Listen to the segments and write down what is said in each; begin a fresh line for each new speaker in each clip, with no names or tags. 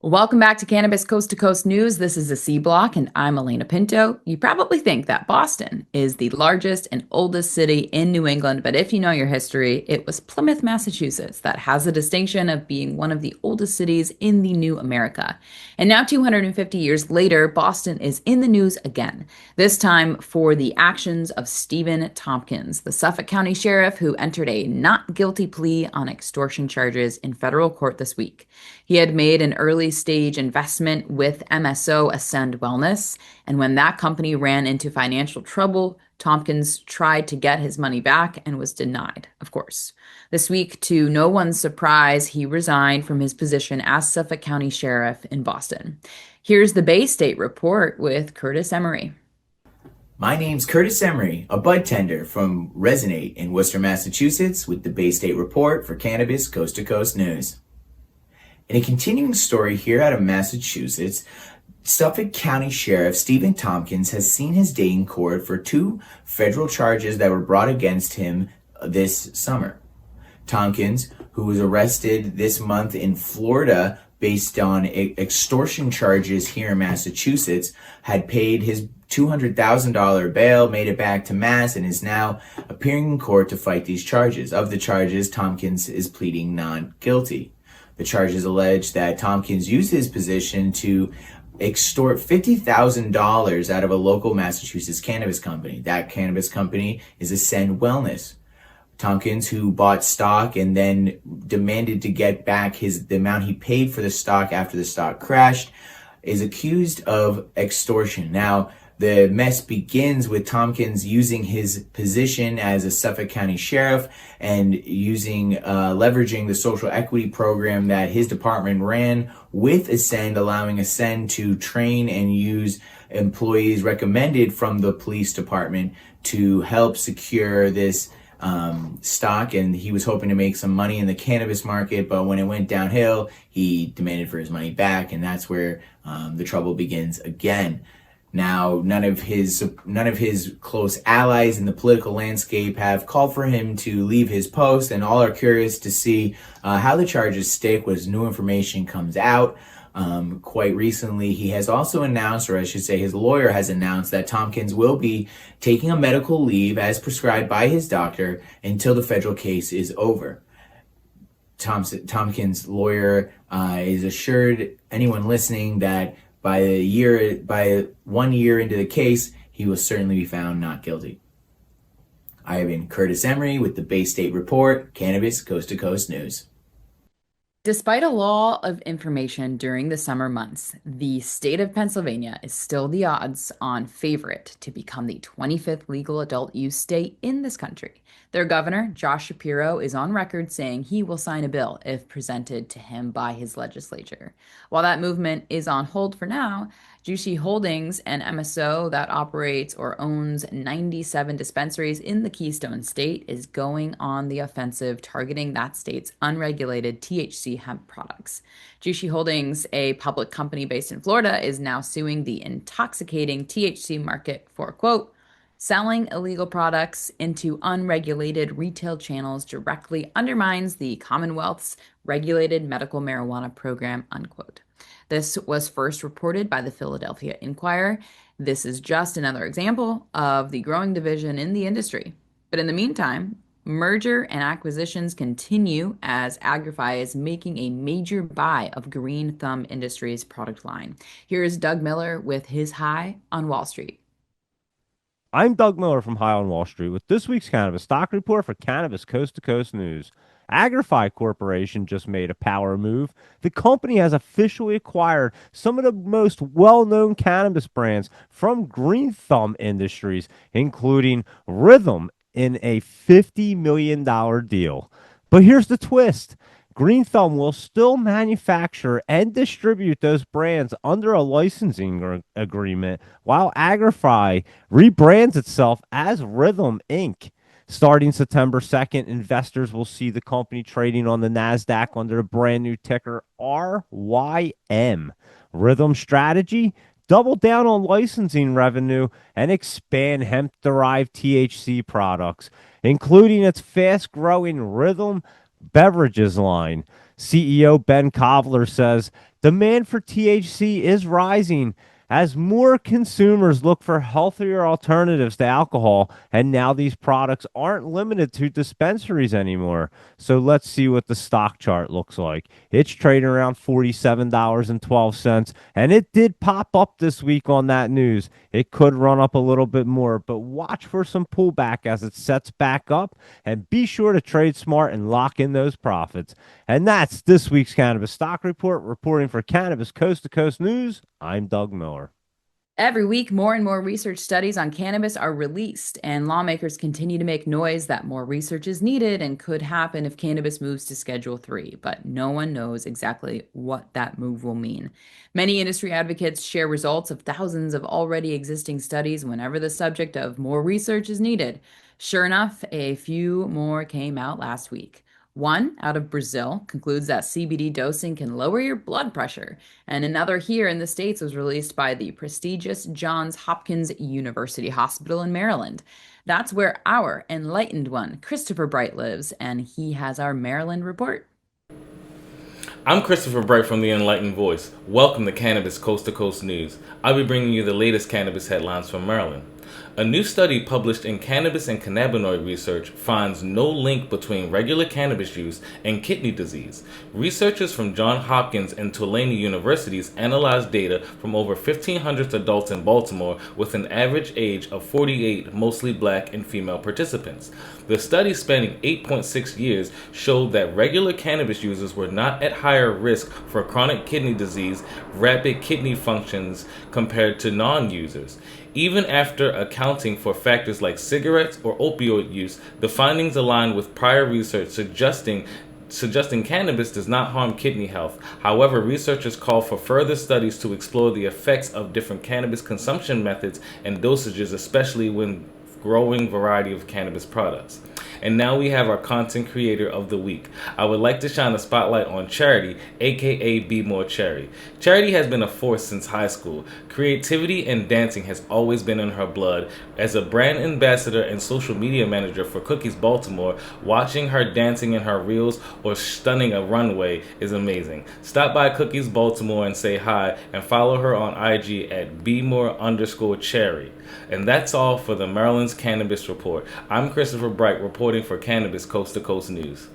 Welcome back to Cannabis Coast to Coast News. This is the C Block, and I'm Alaina Pinto. You probably think that Boston is the largest and oldest city in New England, but if you know your history, it was Plymouth, Massachusetts that has the distinction of being one of the oldest cities in the new America. And now, 250 years later, Boston is in the news again, this time for the actions of Steven Thompkins, the Suffolk County Sheriff who entered a not guilty plea on extortion charges in federal court this week. He had made an early stage investment with MSO Ascend Wellness, and when that company ran into financial trouble, Tompkins tried to get his money back and was denied, of course. This week, to no one's surprise, he resigned from his position as Suffolk County Sheriff in Boston. Here's the Bay State Report with Curtis Emery.
My name's Curtis Emery, a bud tender from Resonate in Worcester, Massachusetts, with the Bay State Report for Cannabis Coast to Coast News. In a continuing story here out of Massachusetts, Suffolk County Sheriff Steven Thompkins has seen his day in court for two federal charges that were brought against him this summer. Thompkins, who was arrested this month in Florida based on extortion charges here in Massachusetts, had paid his $200,000 bail, made it back to Mass, and is now appearing in court to fight these charges. Of the charges, Thompkins is pleading not guilty. The charges allege that Thompkins used his position to extort $50,000 out of a local Massachusetts cannabis company. That cannabis company is Ascend Wellness. Thompkins, who bought stock and then demanded to get back the amount he paid for the stock after the stock crashed, is accused of extortion. Now, the mess begins with Thompkins using his position as a Suffolk County Sheriff and leveraging the social equity program that his department ran with Ascend, allowing Ascend to train and use employees recommended from the police department to help secure this stock. And he was hoping to make some money in the cannabis market, but when it went downhill, he demanded for his money back, and that's where the trouble begins again. Now, none of his close allies in the political landscape have called for him to leave his post, and all are curious to see how the charges stick as new information comes out. Quite recently, he has also announced, or I should say his lawyer has announced, that Tompkins will be taking a medical leave as prescribed by his doctor until the federal case is over. Tompkins' lawyer is assured anyone listening that by 1 year into the case, he will certainly be found not guilty. I have been Curtis Emery with the Bay State Report, Cannabis Coast to Coast News.
Despite a lull of information during the summer months, the state of Pennsylvania is still the odds-on favorite to become the 25th legal adult use state in this country. Their governor, Josh Shapiro, is on record saying he will sign a bill if presented to him by his legislature. While that movement is on hold for now, Jushi Holdings, an MSO that operates or owns 97 dispensaries in the Keystone State, is going on the offensive, targeting that state's unregulated THC hemp products. Jushi Holdings, a public company based in Florida, is now suing the intoxicating THC market for, quote, selling illegal products into unregulated retail channels directly undermines the Commonwealth's regulated medical marijuana program, unquote. This was first reported by the Philadelphia Inquirer. This is just another example of the growing division in the industry. But in the meantime, merger and acquisitions continue as Agrify is making a major buy of Green Thumb Industries' product line. Here is Doug Miller with his High on Wall Street.
I'm Doug Miller from High on Wall Street with this week's Cannabis Stock Report for Cannabis Coast to Coast News. Agrify Corporation just made a power move. The company has officially acquired some of the most well-known cannabis brands from Green Thumb Industries, including Rhythm, in a $50 million deal. But here's the twist. Green Thumb will still manufacture and distribute those brands under a licensing agreement, while Agrify rebrands itself as Rhythm Inc. Starting September 2nd, investors will see the company trading on the NASDAQ under a brand new ticker RYM. Rhythm strategy: double down on licensing revenue and expand hemp-derived THC products, including its fast-growing Rhythm beverages line. CEO Ben Kovler says Demand for THC is rising as more consumers look for healthier alternatives to alcohol, and now these products aren't limited to dispensaries anymore. So let's see what the stock chart looks like. It's trading around $47.12, and it did pop up this week on that news. It could run up a little bit more, but watch for some pullback as it sets back up, and be sure to trade smart and lock in those profits. And that's this week's Cannabis Stock Report. Reporting for Cannabis Coast to Coast News, I'm Doug Miller.
Every week, more and more research studies on cannabis are released, and lawmakers continue to make noise that more research is needed and could happen if cannabis moves to Schedule 3, but no one knows exactly what that move will mean. Many industry advocates share results of thousands of already existing studies whenever the subject of more research is needed. Sure enough, a few more came out last week. One out of Brazil concludes that CBD dosing can lower your blood pressure, and another here in the States was released by the prestigious Johns Hopkins University Hospital in Maryland. That's where our enlightened one, Christopher Bright, lives, and he has our Maryland report.
I'm Christopher Bright from The Enlightened Voice. Welcome to Cannabis Coast to Coast News. I'll be bringing you the latest cannabis headlines from Maryland. A new study published in Cannabis and Cannabinoid Research finds no link between regular cannabis use and kidney disease. Researchers from Johns Hopkins and Tulane universities analyzed data from over 1,500 adults in Baltimore with an average age of 48, mostly black and female participants. The study, spanning 8.6 years, showed that regular cannabis users were not at higher risk for chronic kidney disease, rapid kidney functions compared to non-users. Even after accounting for factors like cigarettes or opioid use, the findings align with prior research suggesting cannabis does not harm kidney health. However, researchers call for further studies to explore the effects of different cannabis consumption methods and dosages, especially when growing variety of cannabis products. And now we have our content creator of the week. I would like to shine a spotlight on Charity, aka Be More Cherry. Charity has been a force since high school. Creativity and dancing has always been in her blood. As a brand ambassador and social media manager for Cookies Baltimore, watching her dancing in her reels or stunning a runway is amazing. Stop by Cookies Baltimore and say hi, and follow her on IG at BeMore_Cherry. And that's all for the Maryland's Cannabis Report. I'm Christopher Bright, reporting for Cannabis Coast to Coast News.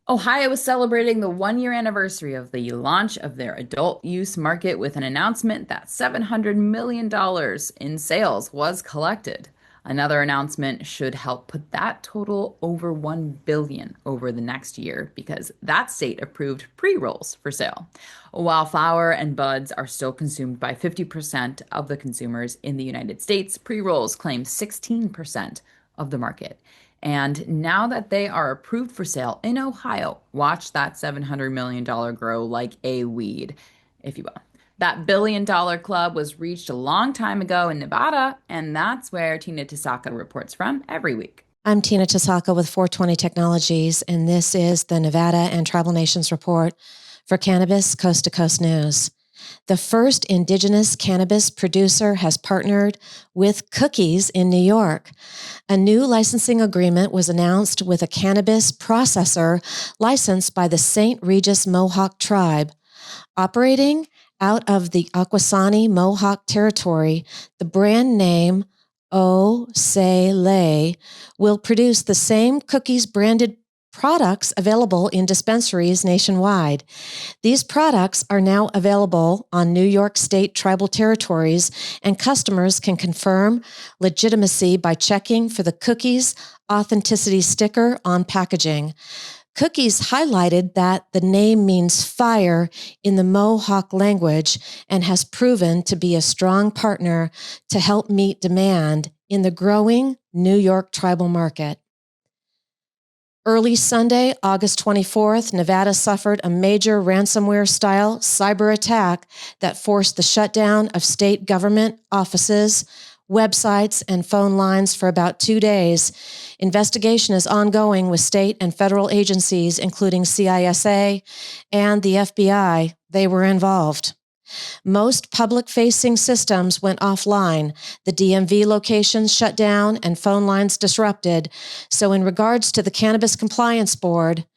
Ohio is celebrating the 1-year anniversary of the launch of their adult use market with an announcement that $700 million in sales was collected. Another announcement should help put that total over $1 billion over the next year because that state approved pre-rolls for sale. While flower and buds are still consumed by 50% of the consumers in the United States, pre-rolls claim 16% of the market. And now that they are approved for sale in Ohio, watch that $700 million grow like a weed, if you will. That billion-dollar club was reached a long time ago in Nevada, and that's where Tina Tasaka reports from every week.
I'm Tina Tasaka with 420 Technologies, and this is the Nevada and Tribal Nations Report for Cannabis Coast to Coast News. The first indigenous cannabis producer has partnered with Cookies in New York. A new licensing agreement was announced with a cannabis processor licensed by the St. Regis Mohawk tribe. Operating out of the Akwesasne Mohawk territory, the brand name O-Se-Le will produce the same Cookies branded products available in dispensaries nationwide. These products are available available on New York State tribal territories, and customers can confirm legitimacy by checking for the Cookies authenticity sticker on packaging. Cookies highlighted that the name means fire in the Mohawk language and has proven to be a strong partner to help meet demand in the growing New York tribal market. Early Sunday, August 24th, Nevada suffered a major ransomware-style cyber attack that forced the shutdown of state government offices, websites, and phone lines for about 2 days. Investigation is ongoing with state and federal agencies, including CISA and the FBI. They were involved. Most public-facing systems went offline. The DMV locations shut down and phone lines disrupted. So in regards to the Cannabis Compliance Board,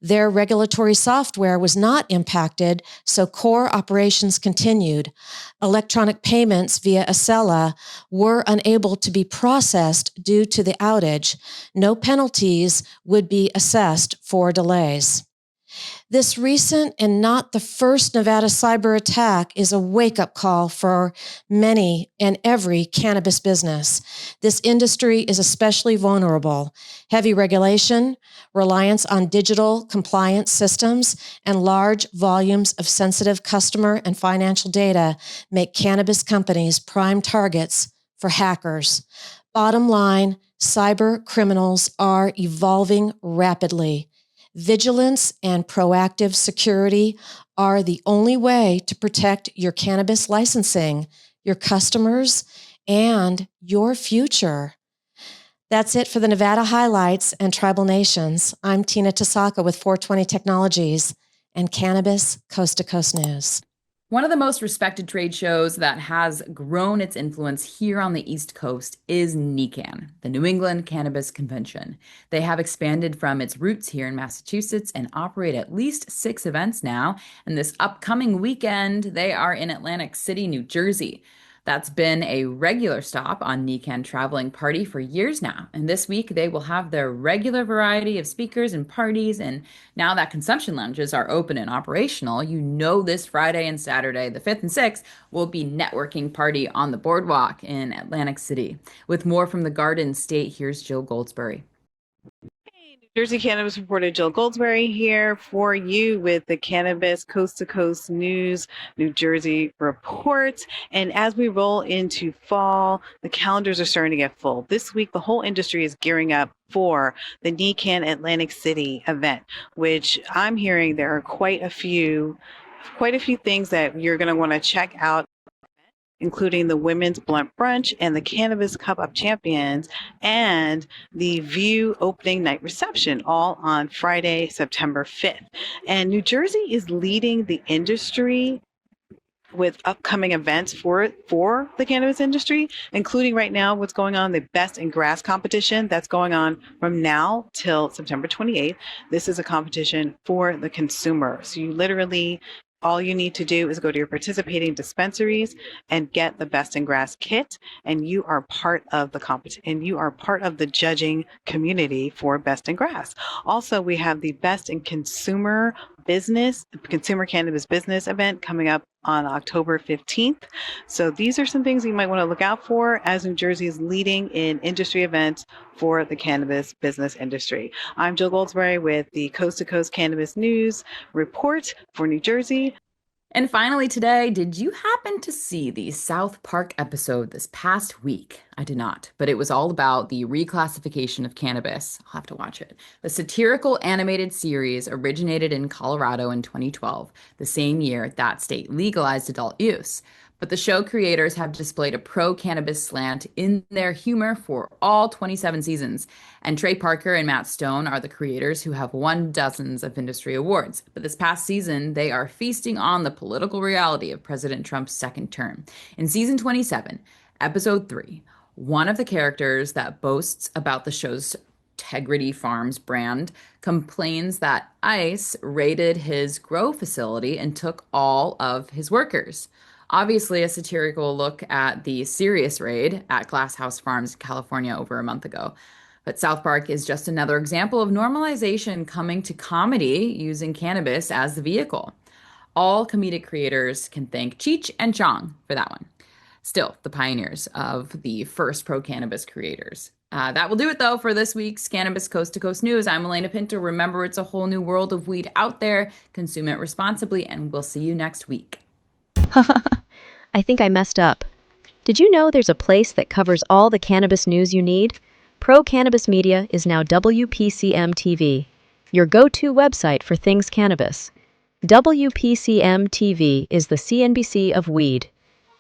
Their regulatory software was not impacted, so core operations continued. Electronic payments via Acela were unable to be processed due to the outage. No penalties would be assessed for delays. This recent and not the first Nevada cyber attack is a wake-up call for many and every cannabis business. This industry is especially vulnerable. Heavy regulation, reliance on digital compliance systems, and large volumes of sensitive customer and financial data make cannabis companies prime targets for hackers. Bottom line, cyber criminals are evolving rapidly. Vigilance and proactive security are the only way to protect your cannabis licensing, your customers, and your future. That's it for the Nevada highlights and tribal nations. I'm Tina Tasaka with 420 Technologies and Cannabis Coast to Coast News.
One of the most respected trade shows that has grown its influence here on the East Coast is NECANN, the New England Cannabis Convention. They have expanded from its roots here in Massachusetts and operate at least 6 events now. And this upcoming weekend, they are in Atlantic City, New Jersey. That's been a regular stop on NECANN Traveling Party for years now. And this week, they will have their regular variety of speakers and parties. And now that consumption lounges are open and operational, you know this Friday and Saturday, the 5th and 6th, will be networking party on the boardwalk in Atlantic City. With more from the Garden State, here's Jill Goldsberry.
Jersey Cannabis reporter Jill Goldsberry here for you with the Cannabis Coast to Coast News New Jersey report. And as we roll into fall, the calendars are starting to get full. This week, the whole industry is gearing up for the NECANN Atlantic City event, which I'm hearing there are quite a few things that you're going to want to check out, including the Women's Blunt Brunch and the Cannabis Cup of Champions and the View opening night reception, all on Friday, September 5th. And New Jersey is leading the industry with upcoming events for the cannabis industry, including right now what's going on, the Best in Grass competition that's going on from now till September 28th. This is a competition for the consumer. So you literally, all you need to do is go to your participating dispensaries and get the Best in Grass kit, and you are part of the competition, and you are part of the judging community for Best in Grass. Also, we have the Best in Consumer Cannabis Business event coming up on October 15th. So these are some things you might want to look out for as New Jersey is leading in industry events for the cannabis business industry. I'm Jill Goldsberry with the Coast to Coast Cannabis News report for New Jersey.
And finally today, did you happen to see the South Park episode this past week? I did not, but it was all about the reclassification of cannabis. I'll have to watch it. The satirical animated series originated in Colorado in 2012, the same year that state legalized adult use. But the show creators have displayed a pro-cannabis slant in their humor for all 27 seasons. And Trey Parker and Matt Stone are the creators who have won dozens of industry awards. But this past season, they are feasting on the political reality of President Trump's second term. In season 27, episode 3, one of the characters that boasts about the show's Integrity Farms brand complains that ICE raided his grow facility and took all of his workers. Obviously, a satirical look at the serious raid at Glass House Farms, California, over a month ago. But South Park is just another example of normalization coming to comedy using cannabis as the vehicle. All comedic creators can thank Cheech and Chong for that one. Still, the pioneers of the first pro-cannabis creators. That will do it, though, for this week's Cannabis Coast to Coast News. I'm Alaina Pinto. Remember, it's a whole new world of weed out there. Consume it responsibly, and we'll see you next week.
I think I messed up. Did you know there's a place that covers all the cannabis news you need? Pro Cannabis Media is now WPCM TV, your go-to website for things cannabis. WPCM TV is the CNBC of weed,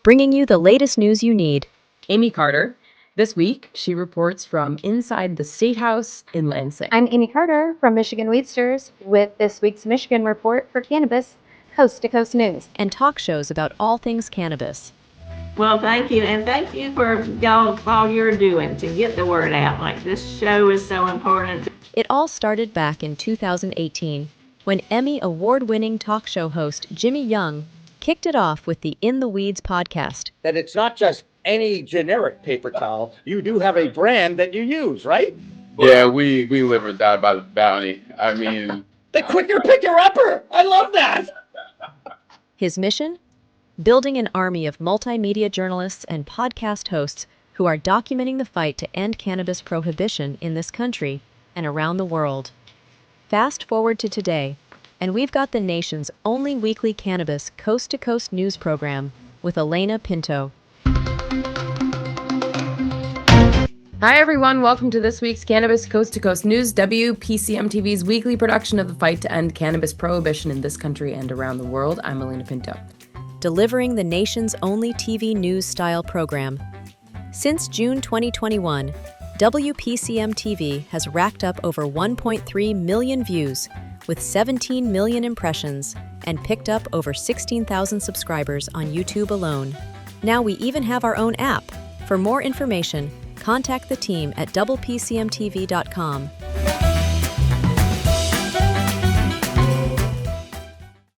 bringing you the latest news you need.
Amy Carter. This week, she reports from inside the State House in Lansing.
I'm Amy Carter from Michigan Weedsters with this week's Michigan report for Cannabis Coast to Coast News
and talk shows about all things cannabis.
Well, thank you, and thank you for y'all all you're doing to get the word out. Like, this show is so important.
It all started back in 2018 when Emmy award-winning talk show host Jimmy Young kicked it off with the In the Weeds podcast.
That it's not just any generic paper towel. You do have a brand that you use, right?
Yeah, we live or die by the bounty. I mean,
The quicker picker upper. I love that.
His mission? Building an army of multimedia journalists and podcast hosts who are documenting the fight to end cannabis prohibition in this country and around the world. Fast forward to today, and we've got the nation's only weekly cannabis coast-to-coast news program with Alaina Pinto.
Hi, everyone. Welcome to this week's Cannabis Coast to Coast News, WPCM TV's weekly production of the fight to end cannabis prohibition in this country and around the world. I'm Alaina Pinto.
Delivering the nation's only TV news-style program. Since June 2021, WPCM TV has racked up over 1.3 million views with 17 million impressions and picked up over 16,000 subscribers on YouTube alone. Now we even have our own app. For more information, contact the team at WPCMTV.com.